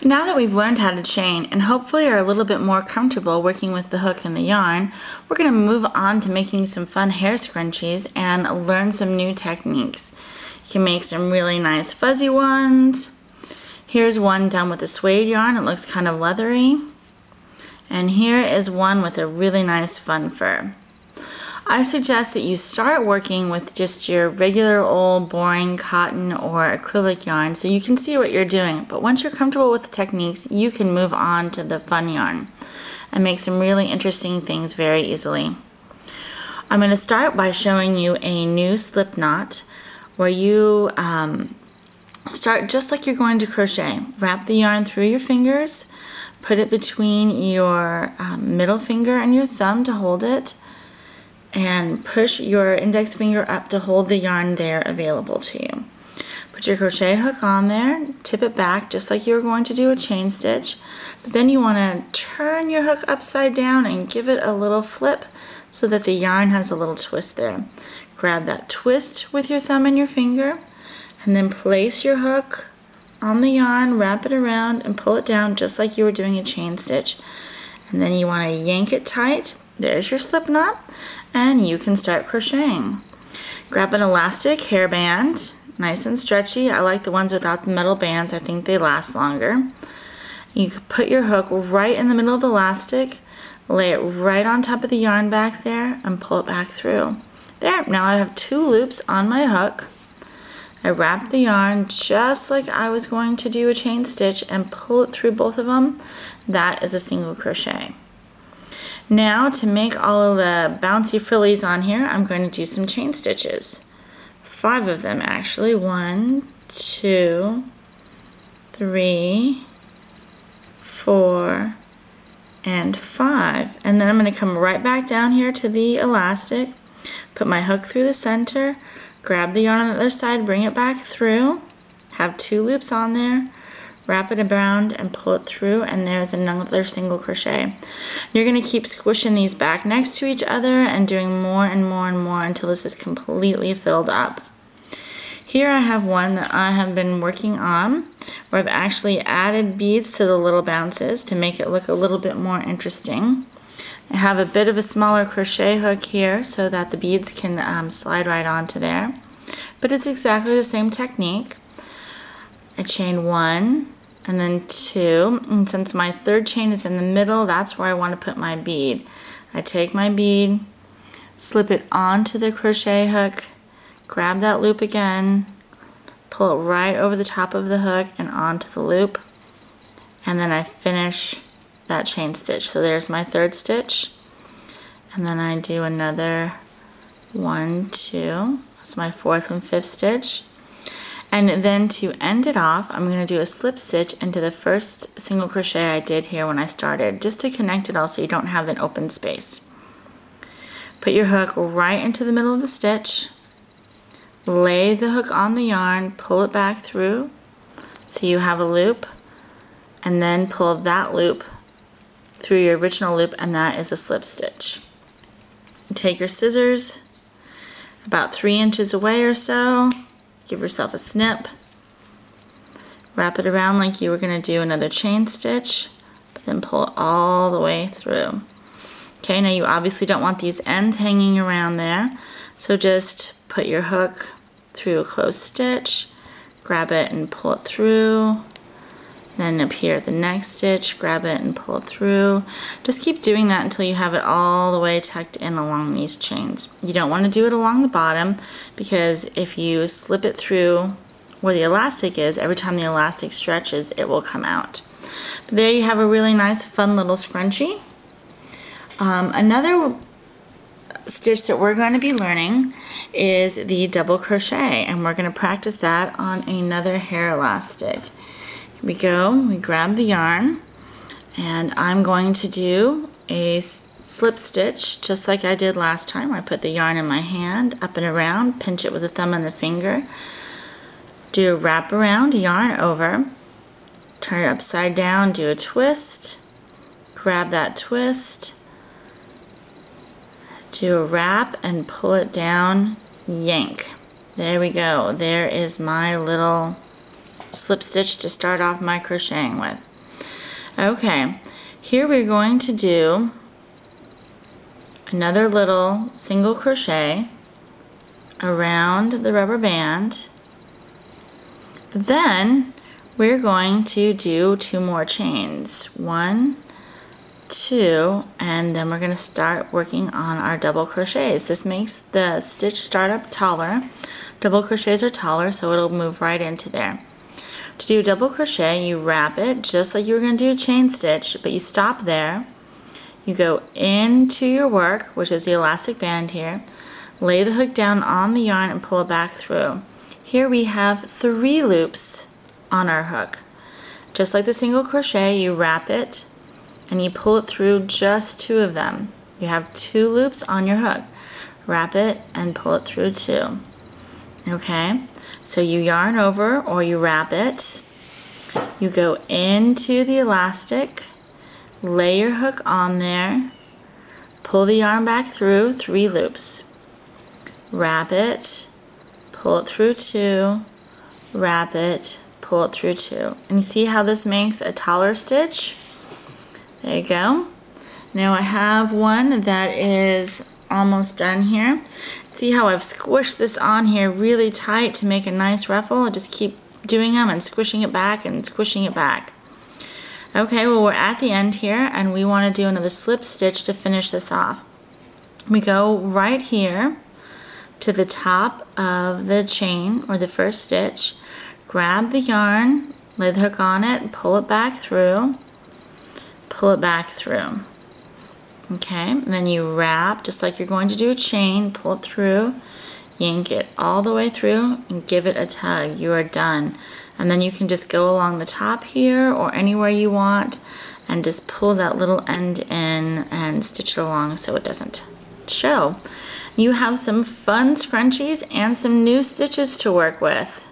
Now that we've learned how to chain and hopefully are a little bit more comfortable working with the hook and the yarn, we're going to move on to making some fun hair scrunchies and learn some new techniques. You can make some really nice fuzzy ones. Here's one done with a suede yarn. It looks kind of leathery. And here is one with a really nice fun fur. I suggest that you start working with just your regular old boring cotton or acrylic yarn so you can see what you're doing. But once you're comfortable with the techniques, you can move on to the fun yarn and make some really interesting things very easily. I'm going to start by showing you a new slip knot where you start just like you're going to crochet. Wrap the yarn through your fingers, put it between your middle finger and your thumb to hold it, and push your index finger up to hold the yarn there available to you. Put your crochet hook on there, tip it back just like you were going to do a chain stitch, but then you want to turn your hook upside down and give it a little flip so that the yarn has a little twist there. Grab that twist with your thumb and your finger, and then place your hook on the yarn, wrap it around, and pull it down just like you were doing a chain stitch. And then you want to yank it tight. There's your slip knot, and you can start crocheting. Grab an elastic hairband, nice and stretchy. I like the ones without the metal bands. I think they last longer. You can put your hook right in the middle of the elastic, lay it right on top of the yarn back there, and pull it back through. There, now I have 2 loops on my hook. I wrap the yarn just like I was going to do a chain stitch and pull it through both of them. That is a single crochet. Now to make all of the bouncy frillies on here, I'm going to do some chain stitches. 5 of them actually. 1, 2, 3, 4, and 5. And then I'm going to come right back down here to the elastic, put my hook through the center, grab the yarn on the other side, bring it back through, have 2 loops on there, wrap it around and pull it through, and there's another single crochet. You're going to keep squishing these back next to each other and doing more and more and more until this is completely filled up. Here I have one that I have been working on where I've actually added beads to the little bounces to make it look a little bit more interesting. I have a bit of a smaller crochet hook here so that the beads can slide right onto there. But it's exactly the same technique. I chain 1 and then 2, and since my 3rd chain is in the middle, that's where I want to put my bead. I take my bead, slip it onto the crochet hook, grab that loop again, pull it right over the top of the hook and onto the loop, and then I finish that chain stitch. So there's my 3rd stitch, and then I do another 1, 2, that's my 4th and 5th stitch. And then to end it off, I'm going to do a slip stitch into the first single crochet I did here when I started, just to connect it all so you don't have an open space. Put your hook right into the middle of the stitch, lay the hook on the yarn, pull it back through so you have a loop, and then pull that loop through your original loop, and that is a slip stitch. Take your scissors about 3 inches away or so, give yourself a snip, wrap it around like you were going to do another chain stitch, but then pull it all the way through. Okay, now you obviously don't want these ends hanging around there, so just put your hook through a closed stitch, grab it and pull it through. Then up here at the next stitch, grab it and pull it through. Just keep doing that until you have it all the way tucked in along these chains. You don't want to do it along the bottom because if you slip it through where the elastic is, every time the elastic stretches, it will come out. But there you have a really nice, fun little scrunchie. Another stitch that we're going to be learning is the double crochet, and we're going to practice that on another hair elastic. Here we go. We grab the yarn, and I'm going to do a slip stitch just like I did last time. I put the yarn in my hand, up and around, pinch it with the thumb and the finger, do a wrap around, yarn over, turn it upside down, do a twist, grab that twist, do a wrap and pull it down, yank. There we go. There is my little slip stitch to start off my crocheting with. Okay, here we're going to do another little single crochet around the rubber band. Then we're going to do 2 more chains. 1, 2, and then we're going to start working on our double crochets. This makes the stitch start up taller. Double crochets are taller, so it'll move right into there. To do double crochet, you wrap it just like you were going to do a chain stitch, but you stop there. You go into your work, which is the elastic band here, lay the hook down on the yarn and pull it back through. Here we have 3 loops on our hook. Just like the single crochet, you wrap it and you pull it through just 2 of them. You have 2 loops on your hook. Wrap it and pull it through 2. Okay, so you yarn over or you wrap it. You go into the elastic, lay your hook on there, pull the yarn back through 3 loops. Wrap it, pull it through 2, wrap it, pull it through 2. And you see how this makes a taller stitch? There you go. Now I have one that is almost done here. See how I've squished this on here really tight to make a nice ruffle? I just keep doing them and squishing it back and squishing it back. Okay, well we're at the end here and we want to do another slip stitch to finish this off. We go right here to the top of the chain or the first stitch, grab the yarn, lay the hook on it, pull it back through, pull it back through. Okay, and then you wrap just like you're going to do a chain, pull it through, yank it all the way through and give it a tug. You are done. And then you can just go along the top here or anywhere you want and just pull that little end in and stitch it along so it doesn't show. You have some fun scrunchies and some new stitches to work with.